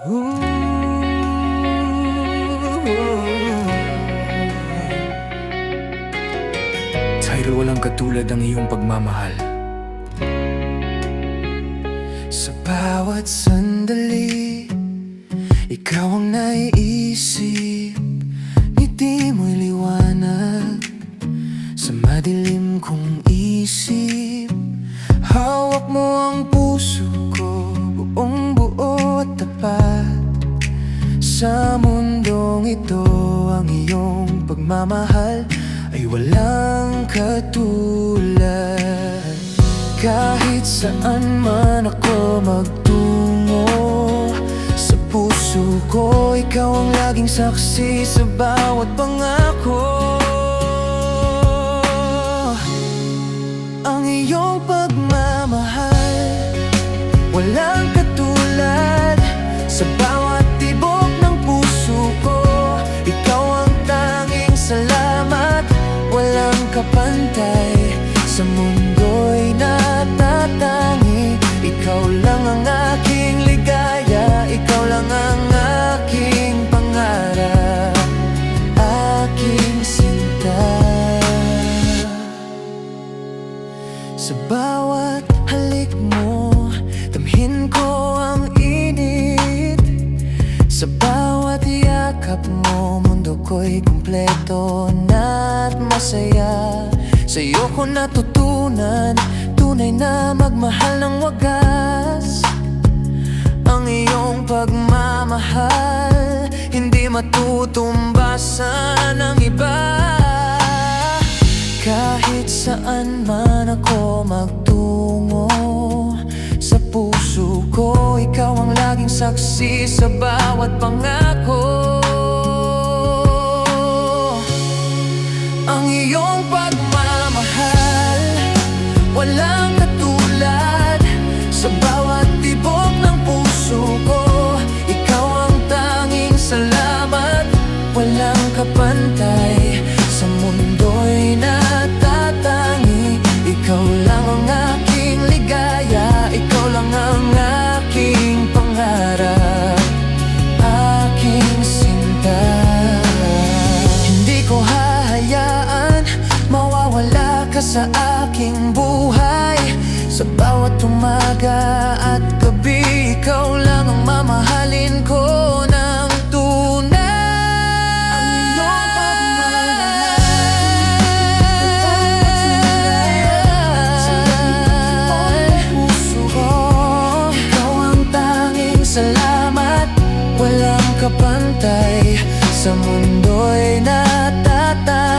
Dahil walang katulad ang iyong pagmamahal. Sa bawat sandali, ikaw ang naiisip. Ngiti mo'y liwanag sa madilim kong isip. Hawak mo ang puso ko, buong buo at tapat. Sa mundong ito, ang iyong pagmamahal ay walang katulad. Kahit saan man ako magtungo, sa puso ko ikaw ang laging saksi sa bawat pangako. Ang iyong pagmamahal, walang katulad. Sa bawat tibok ng puso ko, ikaw ang tanging salamat. Walang kapantay sa mundo'y natatangi. Ikaw lang ang aking ligaya, ikaw lang ang aking pangarap, aking sinta. Sa bawat halik mo, damhin ko ang init. Sa bawat yakap mo, mundo ko'y kumpleto na't masaya. Sa'yo ko natutunan, tunay na magmahal ng wagas. Ang iyong pagmamahal, hindi matutumbasan ng iba. Kahit saan man ako magtungo, sa puso ko ikaw ang laging saksi sa bawat pangako. Ang iyong pagmamahal, walang katulad. Sa bawat tibok ng puso ko, ikaw ang tanging salamat. Walang kapantay sa mundo'y natatangi. Ikaw lang ang aking ligaya, ikaw lang ang aking pangarap, aking sinta. Hindi ko hahayaan mawawala ka sa aking buhay. Sa bawat umaga at gabi, ikaw lang ang mamahalin ko ng tunay. Ikaw ang tanging salamat. Walang kapantay sa mundo'y natatangi.